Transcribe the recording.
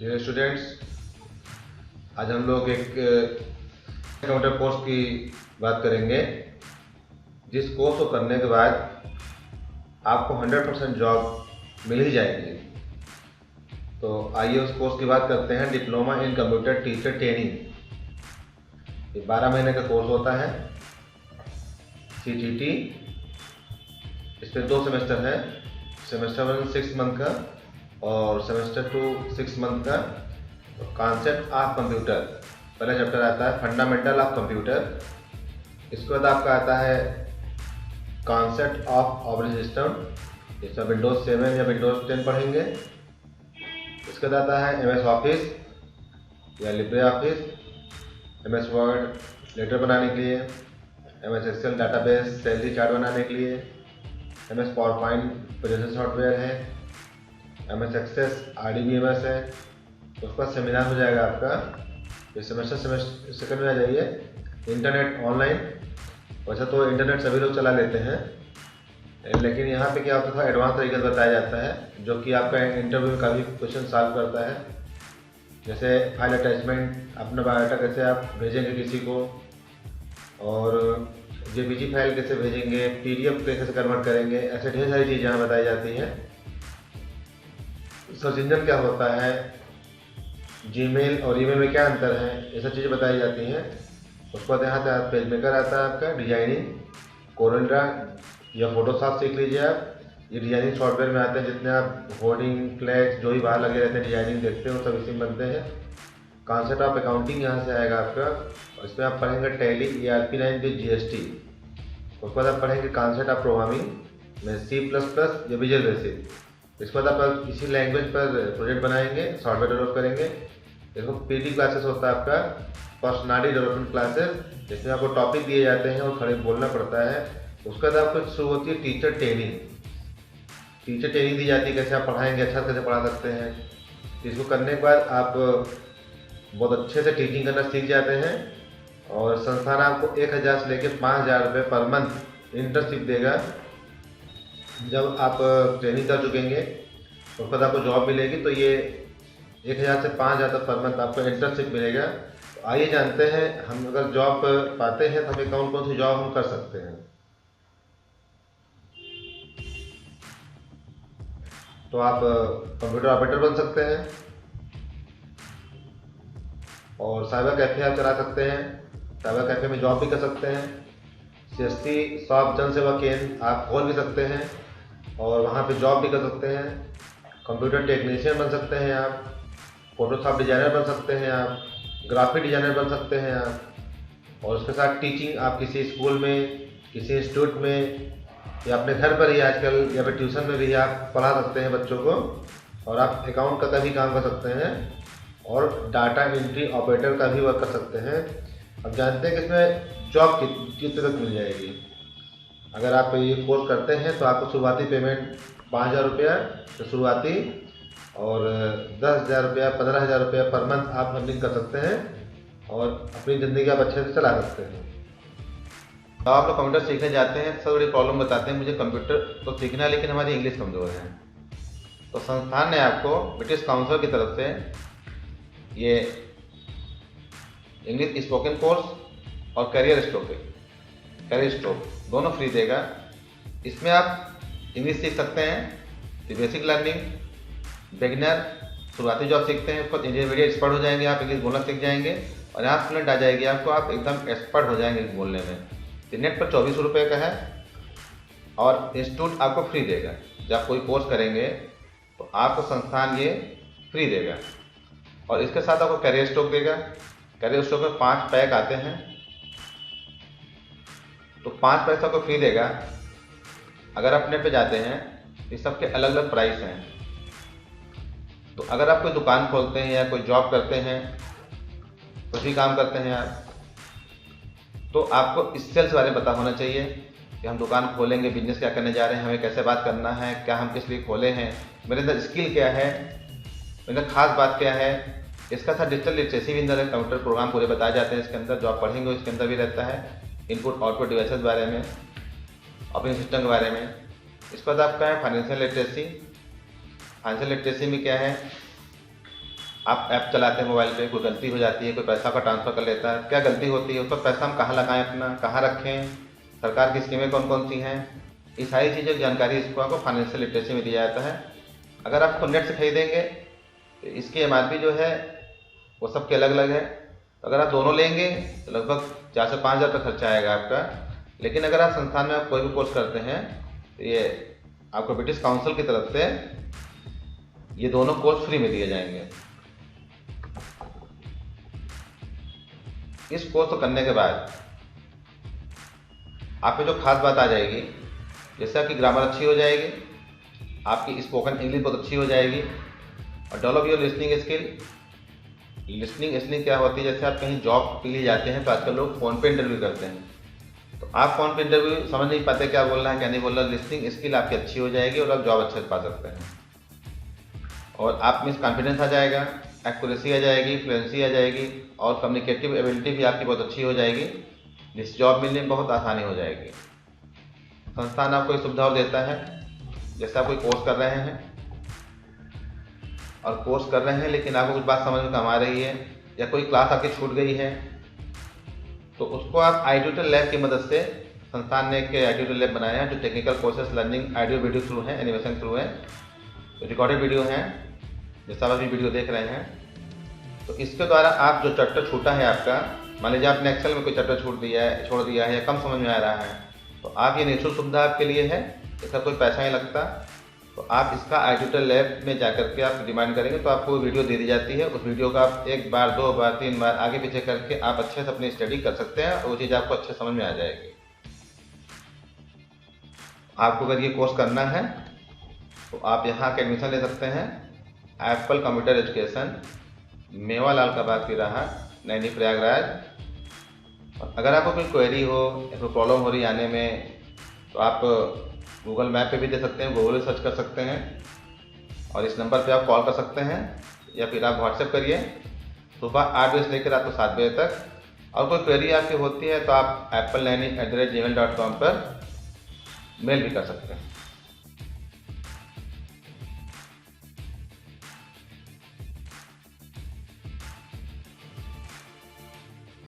Dear students, आज हम लोग एक कंप्यूटर कोर्स की बात करेंगे जिस कोर्स को करने के बाद आपको 100% जॉब मिल ही जाएगी। तो आइए उस कोर्स की बात करते हैं। Diploma in computer teacher training, ये 12 महीने का कोर्स होता है। CTT, इसमें 2 सेमेस्टर है, सेमेस्टर 1 6 मंथ का और सेमेस्टर 2 6 मंथ का। तो कॉन्सेप्ट ऑफ कंप्यूटर पहला चैप्टर आता है, फंडामेंटल ऑफ कंप्यूटर। इसके बाद आपका आता है कॉन्सेप्ट ऑफ ऑपरेटिंग सिस्टम, इसमें विंडोज 7 या विंडोज 10 पढ़ेंगे। इसके बाद आता है MS ऑफिस या LibreOffice, MS Word letter बनाने के लिए, MS Excel database salary chart बनाने के लिए, MS पावरपॉइंट प्रेजेंटेशन सॉफ्टवेयर है, MS एक्सेस RDBMS है। तो उसका सेमिनार हो जाएगा आपका ये सेमेस्टर सेकंड में आ जाइए। इंटरनेट ऑनलाइन, वैसे तो इंटरनेट सभी लोग चला लेते हैं, लेकिन यहाँ पे क्या होता है, एडवांस तरीके से बताया जाता है जो कि आपका इंटरव्यू का भी क्वेश्चन सॉल्व करता है। जैसे फाइल अटैचमेंट, अपना बायोडाटा कैसे आप भेजेंगे किसी को, और JPG फाइल कैसे भेजेंगे, PDF कैसे कन्वर्ट करेंगे, ऐसे ढेर सारी चीज़ें यहाँ बताई जाती हैं। सर्च इंजन क्या होता है, जीमेल और ईमेल में क्या अंतर है, ये सब चीज़ें बताई जाती हैं। उसके बाद यहाँ पे पेज मेकर आता है आपका, डिजाइनिंग, कोरल ड्रा या फोटोशॉप सीख लीजिए आप। ये डिजाइनिंग सॉफ्टवेयर में आते हैं, जितने आप होर्डिंग फ्लैक्स जो भी बाहर लगे रहते हैं डिजाइनिंग देखते हो, सब इसी में बनते हैं। कॉन्सेप्ट ऑफ अकाउंटिंग यहाँ से आएगा आपका, और इसमें आप पढ़ेंगे टैली ERP9 विद GST। उसके बाद आप पढ़ेंगे कॉन्सेप्ट ऑफ प्रोग्रामिंग में C++ या विजुअल बेसिक। इसके बाद आप इसी लैंग्वेज पर प्रोजेक्ट बनाएंगे, सॉफ्टवेयर डेवलप करेंगे। देखो PD क्लासेस होता है आपका, पर्सनालिटी डेवलपमेंट क्लासेस, जिसमें आपको टॉपिक दिए जाते हैं और खड़े बोलना पड़ता है। उसके बाद आपको शुरू होती है टीचर ट्रेनिंग। टीचर ट्रेनिंग दी जाती है, कैसे आप पढ़ाएंगे, अच्छा कैसे पढ़ा सकते हैं। इसको करने के बाद आप बहुत अच्छे से टीचिंग करना सीख जाते हैं, और संस्थान आपको 1000 से लेकर 5000 रुपये पर मंथ इंटर्नशिप देगा। जब आप ट्रेनिंग कर चुकेंगे तो उसके बाद आपको जॉब मिलेगी। तो ये 1000 से 5000 तक पर मंथ आपको इंटर्नशिप मिलेगा। तो आइए जानते हैं, हम अगर जॉब पाते हैं तो हमें कौन कौन सी जॉब हम कर सकते हैं। तो आप कंप्यूटर ऑपरेटर बन सकते हैं, और साइबर कैफे आप चला सकते हैं, साइबर कैफे में जॉब भी कर सकते हैं। CSC शॉप जन सेवा केंद्र आप खोल भी सकते हैं और वहाँ पे जॉब भी कर सकते हैं। कंप्यूटर टेक्नीशियन बन सकते हैं आप, फोटोशॉप डिज़ाइनर बन सकते हैं आप, ग्राफिक डिज़ाइनर बन सकते हैं आप, और उसके साथ टीचिंग आप किसी स्कूल में, किसी इंस्टीट्यूट में, या अपने घर पर ही आजकल, या फिर ट्यूशन में भी आप पढ़ा सकते हैं बच्चों को। और आप अकाउंट का भी काम कर सकते हैं, और डाटा एंट्री ऑपरेटर का भी वर्क कर सकते हैं। अब जानते हैं कि इसमें जॉब कितने तक मिल जाएगी। अगर आप ये कोर्स करते हैं तो आपको शुरुआती पेमेंट 5000 रुपया तो शुरुआती, और 10,000 रुपया 15,000 रुपया पर मंथ आप अर्निंग कर सकते हैं, और अपनी ज़िंदगी आप अच्छे से चला सकते हैं। तो आप लोग कंप्यूटर सीखने जाते हैं, सब बड़ी प्रॉब्लम बताते हैं, मुझे कंप्यूटर तो सीखना है लेकिन हमारी इंग्लिश कमज़ोर है। तो संस्थान ने आपको ब्रिटिश काउंसिल की तरफ से ये इंग्लिश स्पोकन कोर्स और करियर स्टोक दोनों फ्री देगा। इसमें आप इंग्लिश सीख सकते हैं, तो बेसिक लर्निंग, बिगिनर शुरुआती जॉब सीखते हैं, उसको इंटरमीडिएट एक्सपर्ट हो जाएंगे, आप इंग्लिश बोलना सीख जाएंगे, और यहाँ फ्लुएंट आ जाएगी आपको, आप एकदम एक्सपर्ट हो जाएंगे बोलने में। तो नेट पर 2400 रुपये का है, और इंस्टीट्यूट आपको फ्री देगा। जब कोई कोर्स करेंगे तो आपको संस्थान ये फ्री देगा, और इसके साथ आपको करियर स्टॉक देगा। करियर स्टॉक में 5 पैक आते हैं, तो 5 पैसा को फ्री देगा। अगर आप नेट पे जाते हैं, इस सब के अलग अलग प्राइस हैं। तो अगर आप कोई दुकान खोलते हैं या कोई जॉब करते हैं, कुछ भी काम करते हैं आप, तो आपको इस सेल्स बारे में पता होना चाहिए कि हम दुकान खोलेंगे, बिजनेस क्या करने जा रहे हैं, हमें कैसे बात करना है, क्या हम किस लिए खोले हैं, मेरे अंदर स्किल क्या है, मेरे अंदर खास बात क्या है। इसका साथ डिजिटल लिटरेसी भी अंदर कंप्यूटर प्रोग्राम पूरे बताए जाते हैं। इसके अंदर जो आप पढ़ेंगे इसके अंदर भी रहता है, इनपुट आउटपुट डिवाइसेस के बारे में, ऑपरेटिंग सिस्टम के बारे में। इसके बाद आपका है फाइनेंशियल लिटरेसी। फाइनेंशियल लिटरेसी में क्या है, आप ऐप चलाते हैं मोबाइल पे, कोई गलती हो जाती है, कोई पैसा का ट्रांसफ़र कर लेता है, क्या गलती होती है, उस पर पैसा हम कहाँ लगाएं, अपना कहाँ रखें, सरकार की स्कीमें कौन कौन सी हैं, ये सारी चीज़ों की जानकारी इसको आपको फाइनेंशियल लिटरेसी में दिया जाता है। अगर आप इसको नेट से खरीदेंगे तो इसकी एमआरपी जो है वो सबके अलग अलग है। अगर आप दोनों लेंगे तो लगभग 4 से 5 हज़ार तक खर्चा आएगा आपका। लेकिन अगर आप संस्थान में आप कोई भी कोर्स करते हैं तो ये आपको ब्रिटिश काउंसिल की तरफ से ये दोनों कोर्स फ्री में दिए जाएंगे। इस कोर्स को करने के बाद आप पे जो खास बात आ जाएगी, जैसे आपकी ग्रामर अच्छी हो जाएगी, आपकी स्पोकन इंग्लिश बहुत अच्छी हो जाएगी और develop your listening skill. Listening क्या होती है, जैसे आप कहीं जॉब के लिए जाते हैं तो आजकल लोग फ़ोन पे इंटरव्यू करते हैं, तो आप फ़ोन पे इंटरव्यू समझ नहीं पाते क्या बोल रहा है क्या नहीं बोल रहा। लिसनिंग स्किल आपकी अच्छी हो जाएगी और आप जॉब अच्छे से पा सकते हैं और आप में कॉन्फिडेंस आ जाएगा, एक्यूरेसी आ जाएगी, फ्लुएंसी आ जाएगी और कम्युनिकेटिव एबिलिटी भी आपकी बहुत अच्छी हो जाएगी, जिस जॉब मिलने में बहुत आसानी हो जाएगी। संस्थान आपको ये सुविधा और देता है, जैसे आप कोई कोर्स कर रहे हैं और कोर्स कर रहे हैं लेकिन आपको कुछ बात समझ में कम आ रही है या कोई क्लास आपकी छूट गई है, तो उसको आप iTutor लैब की मदद से, संस्थान ने एक iTutor लैब बनाया है जो technical courses learning audio video through है, एनिमेशन थ्रू है, रिकॉर्डेड वीडियो हैं, जैसा आप अभी वीडियो देख रहे हैं। तो इसके द्वारा आप जो चैप्टर छूटा है आपका, मान लीजिए आपने एक्सेल में कोई चैप्टर छोड़ दिया है या कम समझ में आ रहा है, तो आप ये निःशुल्क सुविधा आपके लिए है, इसका कोई पैसा नहीं लगता। तो आप इसका iTutor लैब में जाकर के आप डिमांड करेंगे तो आपको वीडियो दे दी जाती है। उस वीडियो का आप 1 बार 2 बार 3 बार आगे पीछे करके आप अच्छे से अपनी स्टडी कर सकते हैं और वो चीज़ आपको अच्छे समझ में आ जाएगी। आपको अगर ये कोर्स करना है तो आप यहाँ के एडमिशन ले सकते हैं। एप्पल कंप्यूटर एजुकेशन, मेवालाल का बाग की राह, नैनी प्रयागराज। अगर आपको कोई क्वेरी हो या कोई प्रॉब्लम हो रही है आने में तो आप गूगल मैप पे भी दे सकते हैं, गूगल पे सर्च कर सकते हैं और इस नंबर पे आप कॉल कर सकते हैं या फिर आप व्हाट्सएप करिए सुबह 8 बजे से लेकर रात को 7 बजे तक। और कोई क्वेरी आपकी होती है तो आप applenaini@gmail.com पर मेल भी कर सकते हैं।